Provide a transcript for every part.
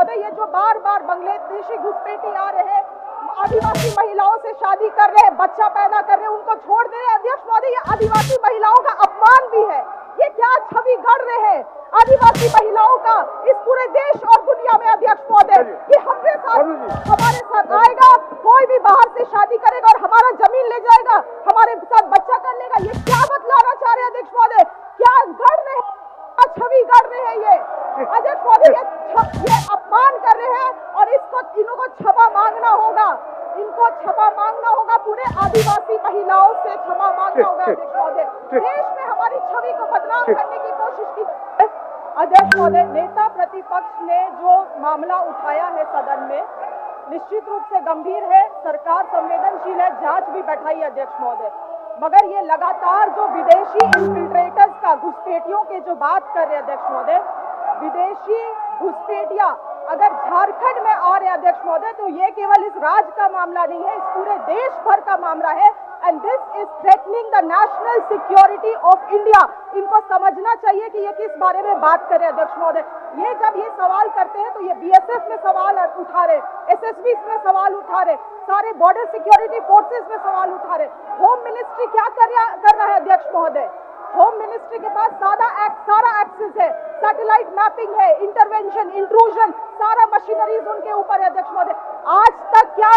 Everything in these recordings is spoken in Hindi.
महोदय, ये जो बार बार बांग्लादेशी घुसपैठी आ रहे हैं, आदिवासी महिलाओं से शादी कर रहे हैं, बच्चा पैदा कर रहे हैं, उनको छोड़ दे रहे हैं। अध्यक्ष महोदय, ये आदिवासी महिलाओं का अपमान भी है। ये क्या छवि गढ़ रहे हैं आदिवासी महिलाओं का इस पूरे देश और दुनिया में। अध्यक्ष महोदय, कि हमारे साथ आएगा, कोई भी बाहर से शादी करेगा और हमारा जमीन ले जाएगा, हमारे साथ बच्चा कर लेगा, ये क्या बतलाना चाह रहे हैं अध्यक्ष महोदय? क्या गढ़ रहे हैं, छवि गढ़ रहे हैं ये अध्यक्ष महोदय? ये अपमान कर रहे हैं और इनको क्षमा मांगना होगा, इनको क्षमा मांगना होगा, पूरे आदिवासी महिलाओं से क्षमा मांगना होगा। अध्यक्ष महोदय, देश में हमारी छवि को बदनाम करने की कोशिश की। अध्यक्ष महोदय, नेता प्रतिपक्ष ने जो मामला उठाया है सदन में, निश्चित रूप से गंभीर है, सरकार संवेदनशील है, जांच भी बैठाई अध्यक्ष महोदय। मगर ये लगातार जो विदेशी इन्फिल्ट्रेटर्स का, घुसपैठियों के जो बात कर रहे हैं अध्यक्ष महोदय, विदेशी घुसपैठिया अगर झारखंड में आ रहे अध्यक्ष महोदय, तो ये केवल इस राज्य का मामला नहीं है, इस पूरे देश भर का मामला है। And this is threatening the national security of India. इनको समझना चाहिए कि ये किस बारे में बात कर रहे हैं अध्यक्ष महोदय। ये जब ये सवाल करते हैं तो ये बीएसएफ में सवाल उठा रहे, एसएसबी में सवाल उठा रहे, सारे बॉर्डर सिक्योरिटी फोर्सेस में सवाल उठा रहे। होम मिनिस्ट्री क्या कर रहा है अध्यक्ष महोदय? होम मिनिस्ट्री के पास सारा एक्सेस है, सैटेलाइट मैपिंग है, इंटरवेंशन, इंट्रूजन, सारा मशीनरीज उनके ऊपर है अध्यक्ष महोदय। आज तक क्या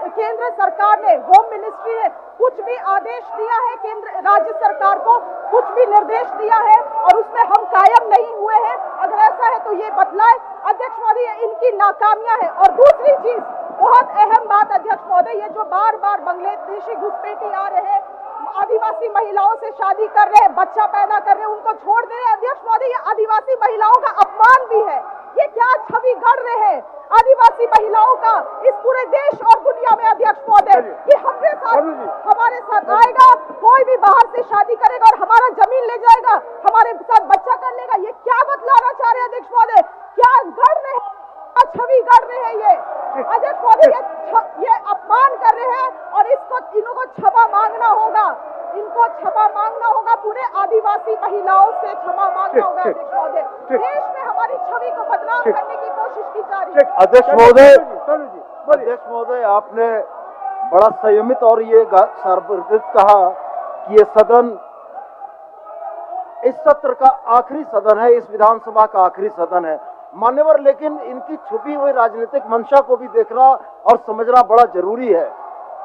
केंद्र सरकार ने, होम मिनिस्ट्री ने कुछ भी आदेश दिया है केंद्र राज्य सरकार को, कुछ भी निर्देश दिया है और उसमें हम कायम नहीं हुए हैं? अगर ऐसा है तो ये बतलाए अध्यक्ष महोदय, इनकी नाकामियां है। और दूसरी चीज, बहुत अहम बात अध्यक्ष महोदय, ये जो बार बार बांग्लादेशी घुसपैठी आ रहे हैं, आदिवासी महिलाओं से शादी कर रहे हैं, बच्चा पैदा कर रहे हैं, उनको छोड़ दे रहे हैं। अध्यक्ष महोदय, ये आदिवासी महिलाओं का अपमान भी है। ये क्या छवि गढ़ रहे हैं आदिवासी महिलाओं का इस पूरे देश और दुनिया में। अध्यक्ष महोदय, कि हमारे साथ आएगा, कोई भी बाहर से शादी करेगा और हमारा जमीन ले जाएगा, हमारे साथ बच्चा कर लेगा, ये क्या बतलाना चाह रहे हैं अध्यक्ष महोदय? क्या गढ़ रहे हैं, छवि गढ़ रहे हैं ये अध्यक्ष महोदय? ये अपमान कर रहे हैं और इनको क्षमा मांगना होगा, इनको क्षमा मांगना होगा, पूरे आदिवासी महिलाओं से क्षमा मांगना होगा अध्यक्ष महोदय। देश में हमारी छवि को बदनाम करने की कोशिश की जा रही है। अध्यक्ष महोदय, आपने बड़ा संयमित और ये सार्वजनिक कहा कि ये सदन इस सत्र का आखिरी सदन है, इस विधानसभा का आखिरी सदन है मान्यवर, लेकिन इनकी छुपी हुई राजनीतिक मंशा को भी देखना और समझना बड़ा जरूरी है।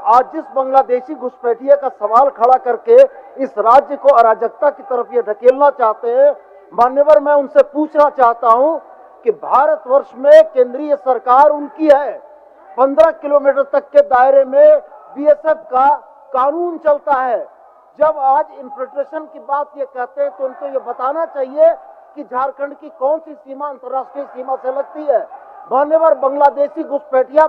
आज जिस बांग्लादेशी घुसपैठिया का सवाल खड़ा करके इस राज्य को अराजकता की तरफ ये ढकेलना चाहते हैं, मान्यवर, मैं उनसे पूछना चाहता हूं कि भारतवर्ष में केंद्रीय सरकार उनकी है, 15 किलोमीटर तक के दायरे में बीएसएफ का कानून चलता है। जब आज इन्फिल्ट्रेशन की बात ये कहते हैं तो उनको ये बताना चाहिए कि झारखंड की कौन सी सीमा अंतर्राष्ट्रीय सीमा से लगती है। मान्यवर, बांग्लादेशी घुसपैठिया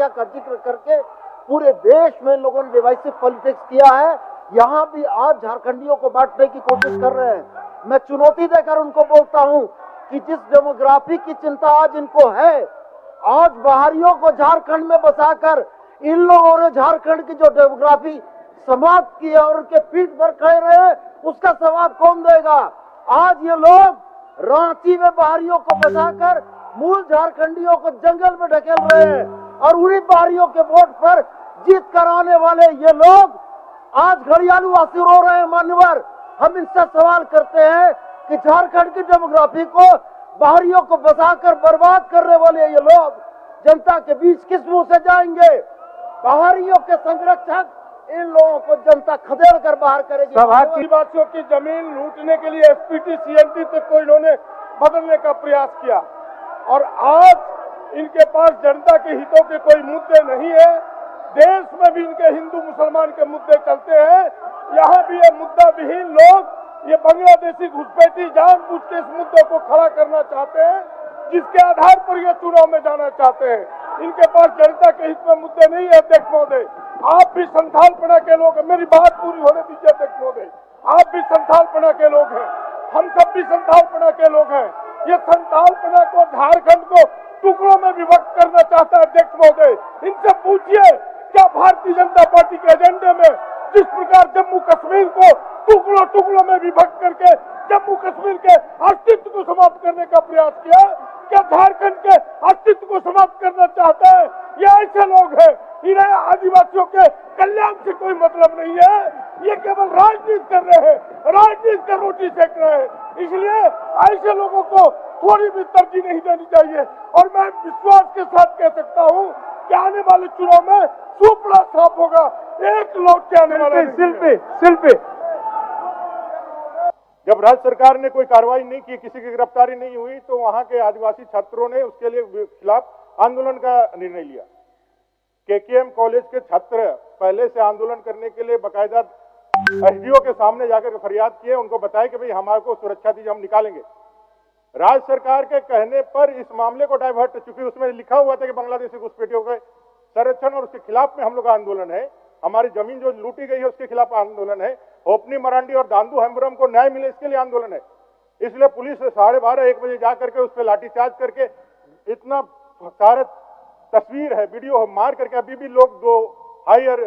का जिक्र करके पूरे देश में लोगों ने डिवाइसिव पॉलिटिक्स किया है। यहाँ भी आज झारखंडियों को बांटने की कोशिश कर रहे हैं। मैं चुनौती देकर उनको बोलता हूँ कि जिस डेमोग्राफी की चिंता आज इनको है, आज बाहरियों को झारखंड में बसाकर इन लोगों ने झारखंड की जो डेमोग्राफी समाप्त की है और उनके पीठ पर खड़े रहे, उसका जवाब कौन देगा? आज ये लोग रांची में बाहरियों को बसाकर मूल झारखंडियों को जंगल में ढकेल रहे हैं और उन्हीं बाहरियों के वोट पर जीत कराने वाले ये लोग आज घड़ियालू वासी रो रहे हैं। मान्यवर, हम इनसे सवाल करते हैं कि झारखंड की डेमोग्राफी को बाहरियों को बसाकर बर्बाद करने वाले ये लोग जनता के बीच किस मुंह से जाएंगे? बाहरियों के संरक्षक इन लोगों को जनता खदेड़ कर बाहर करेगी। आदिवासियों की जमीन लूटने के लिए एसपीटी सीएनटी तक को इन्होंने बदलने का प्रयास किया और आज इनके पास जनता के हितों के कोई मुद्दे नहीं है। देश में भी इनके हिंदू मुसलमान के मुद्दे चलते हैं, यहाँ भी ये मुद्दा विहीन लोग, ये बांग्लादेशी घुसपैठी जानबूझ के इस मुद्दे को खड़ा करना चाहते हैं, जिसके आधार पर ये चुनाव में जाना चाहते हैं। इनके पास जनता के हित में मुद्दे नहीं है। अध्यक्ष महोदय, आप भी संथालपना के लोग हैं, मेरी बात पूरी होने दीजिए अध्यक्ष महोदय। आप भी संथालपना के लोग हैं, हम सब भी संथालपना के लोग हैं। ये संथालपना को, झारखंड को टुकड़ों में विभक्त करना चाहता है अध्यक्ष महोदय। इनसे पूछिए, क्या भारतीय जनता पार्टी के एजेंडे में जिस प्रकार जम्मू कश्मीर को टुकड़ों टुकड़ों में विभक्त करके जम्मू कश्मीर के अस्तित्व को समाप्त करने का प्रयास किया, क्या झारखंड के अस्तित्व को समाप्त करना चाहता है? ये ऐसे लोग हैं, इन्हें आदिवासियों के कल्याण से कोई मतलब नहीं है, ये केवल राजनीति कर रहे हैं, राजनीति कर रोटी सेक रहे हैं। इसलिए ऐसे लोगों को थोड़ी भी तरजीह नहीं देनी चाहिए। और मैं विश्वास के साथ कह सकता हूं कि आने वाले चुनाव में सुपड़ा साफ होगा, एक लौट के आने वाला शिल्पी जब राज्य सरकार ने कोई कार्रवाई नहीं की, किसी की गिरफ्तारी नहीं हुई, तो वहां के आदिवासी छात्रों ने उसके लिए खिलाफ आंदोलन का निर्णय लिया। केकेएम कॉलेज के छात्र पहले से आंदोलन करने के लिए बाकायदा एसडीओ के सामने जाकर फरियाद किए, उनको बताया कि भाई हमारे को सुरक्षा दीजिए, हम निकालेंगे। राज्य सरकार के कहने पर इस मामले को डाइवर्ट, चूंकि उसमें लिखा हुआ था कि बांग्लादेशी घुसपैठियों के संरक्षण और उसके खिलाफ में हम लोग का आंदोलन है, हमारी जमीन जो लूटी गई है उसके खिलाफ आंदोलन है, होपनी मरांडी और दांदू हेम्ब्रम को न्याय मिले इसके लिए आंदोलन है। इसलिए पुलिस 12:30-1 बजे जाकर के उस पर लाठीचार्ज करके इतना सारा तस्वीर है, वीडियो है, मार करके अभी भी लोग 2 हायर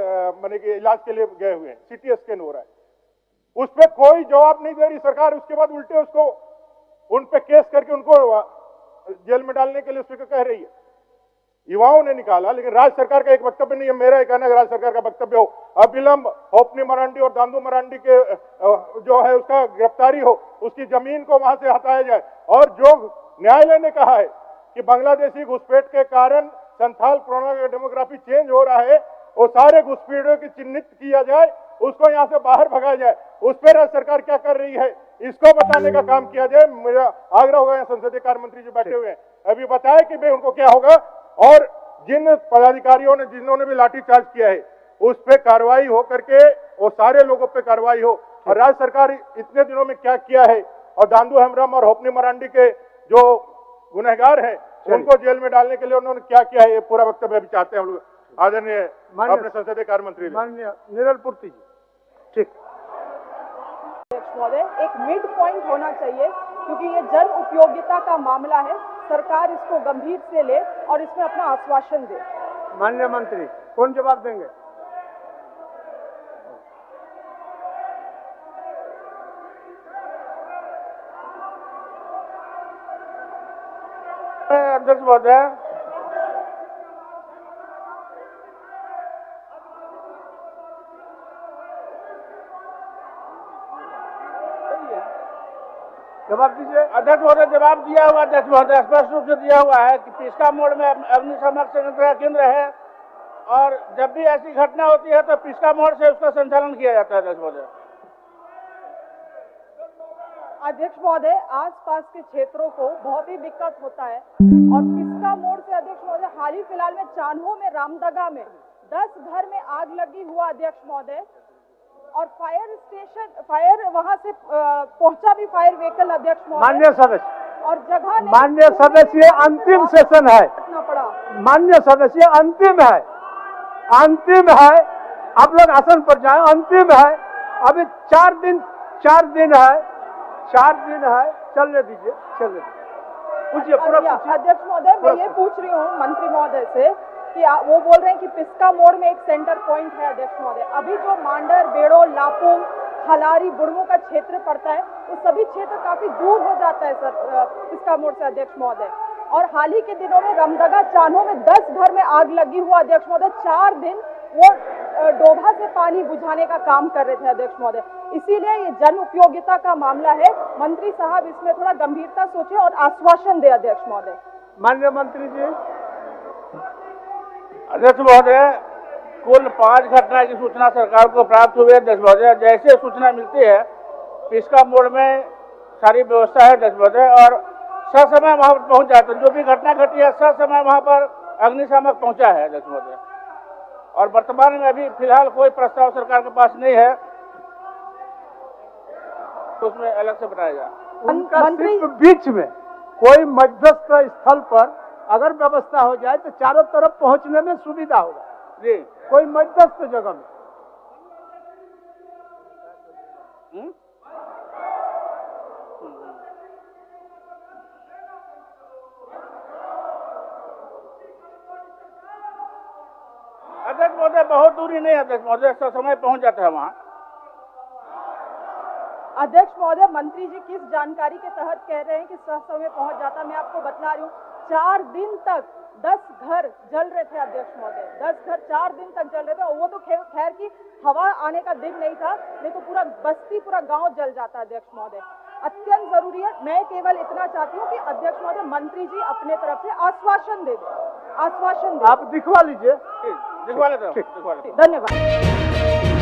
माने कि इलाज के लिए गए हुए हैं, सीटी स्कैन हो रहा है, उस पर कोई जवाब नहीं दे रही सरकार। उसके बाद उल्टे उसको उन पे केस करके उनको जेल में डालने के लिए उस पर कह रही है। युवाओं ने निकाला, लेकिन राज्य सरकार का एक वक्तव्य नहीं है। मेरा एक कहना है राज्य सरकार का वक्तव्य हो, अविलंब होपनी मरांडी और दांदू मरांडी के जो है उसका गिरफ्तारी हो, उसकी जमीन को वहां से हटाया जाए। और जो न्यायालय ने कहा है कि बांग्लादेशी घुसपैठ के कारण संथाल डेमोग्राफी चेंज हो रहा है, वो सारे घुसपैठियों की चिन्हित किया जाए, उसको यहाँ से बाहर भगाया जाए। उस पर राज्य सरकार क्या कर रही है इसको बताने का काम किया जाए। मेरा आग्रह होगा, संसदीय कार्य मंत्री जो बैठे हुए हैं अभी बताए कि भाई उनको क्या होगा, और जिन पदाधिकारियों ने जिन्होंने भी लाठीचार्ज किया है उस पर कार्रवाई हो करके वो सारे लोगों पे कार्रवाई हो। और राज्य सरकार इतने दिनों में क्या किया है, और दांदू हेम्ब्रम और होपनी मरांडी के जो गुनहगार हैं उनको जेल में डालने के लिए उन्होंने क्या किया है, ये पूरा वक्तव्य अभी चाहते हैं हम लोग आदरणीय अपने संसदीय कार्य मंत्री माननीय निरल पूर्ति जी। ठीक महोदय, एक मिड पॉइंट होना चाहिए, क्योंकि ये जन उपयोगिता का मामला है, सरकार इसको गंभीर से ले और इसमें अपना आश्वासन दे। माननीय मंत्री कौन जवाब देंगे? अध्यक्ष महोदय, जवाब दीजिए। अध्यक्ष महोदय जवाब दिया हुआ, अध्यक्ष महोदय स्पष्ट रूप से दिया हुआ है कि पिस्का मोड़ में अग्निशामक संयंत्र का केंद्र है, और जब भी ऐसी घटना होती है तो पिस्का मोड़ से उसका संचालन किया जाता है। अध्यक्ष महोदय, अध्यक्ष महोदय, आसपास के क्षेत्रों को बहुत ही दिक्कत होता है, और पिस्का मोड़ से अध्यक्ष महोदय हाल ही फिलहाल में चान्हो में रामदगा में 10 घर में आग लगी हुआ अध्यक्ष महोदय, और फायर वहां से पहुंचा भी फायर व्हीकल अध्यक्ष महोदय। माननीय सदस्य और जगह माननीय सदस्य अंतिम सेशन है, पड़ा। माननीय सदस्य अंतिम है, अंतिम है, आप लोग आसन पर जाएं, अंतिम है, अभी 4 दिन है, 4 दिन है, चलने दीजिए, चलने दीजिए, पूछिए पूरा। अध्यक्ष महोदय, मैं ये पूछ रही हूँ मंत्री महोदय से कि वो बोल रहे हैं कि पिस्का मोड़ में एक सेंटर पॉइंट है अध्यक्ष महोदय, अभी जो मांडर, बेड़ो, लापुंग, खलारी, बुढ़मू का क्षेत्र पड़ता है वो सभी क्षेत्र काफी दूर हो जाता है सर पिस्का मोड़ से अध्यक्ष महोदय। और हाल ही के दिनों में रामदगा चान्हो में 10 घर में आग लगी हुआ अध्यक्ष महोदय, 4 दिन वो डोभा से पानी बुझाने का काम कर रहे थे अध्यक्ष महोदय। इसीलिए ये जन उपयोगिता का मामला है, मंत्री साहब इसमें थोड़ा गंभीरता सोचे और आश्वासन दे अध्यक्ष महोदय। माननीय मंत्री जी। अध्यक्ष महोदय, कुल 5 घटना की सूचना सरकार को प्राप्त हुई है। अध्यक्ष महोदय, जैसे सूचना मिलती है पिस्का मोड़ में सारी व्यवस्था है अध्यक्ष महोदय, और ससमय वहां पर पहुंच जाते हैं। जो भी घटना घटी है ससमय वहां पर अग्निशामक पहुंचा है अध्यक्ष महोदय, और वर्तमान में अभी फिलहाल कोई प्रस्ताव सरकार के पास नहीं है तो उसमें अलग से बनाया जाए। उनका सिर्फ बीच में कोई मध्यस्थ स्थल पर अगर व्यवस्था हो जाए तो चारों तरफ पहुंचने में सुविधा होगा जी, कोई मध्यस्थ जगह में। अध्यक्ष महोदय बहुत दूरी नहीं है अध्यक्ष महोदय, समय पहुंच जाता है वहाँ। अध्यक्ष महोदय, मंत्री जी किस जानकारी के तहत कह रहे हैं कि समय पहुंच जाता? मैं आपको बतला रही हूँ, 4 दिन तक 10 घर जल रहे थे अध्यक्ष महोदय, 10 घर 4 दिन तक जल रहे थे। और वो तो खैर की हवा आने का दिन नहीं था, नहीं तो पूरा बस्ती, पूरा गांव जल जाता अध्यक्ष महोदय। अत्यंत जरूरी है। मैं केवल इतना चाहती हूँ कि अध्यक्ष महोदय मंत्री जी अपने तरफ से आश्वासन दे दें, आश्वासन दे। आप दिखवा लीजिए। दिखवा लेते हैं। धन्यवाद।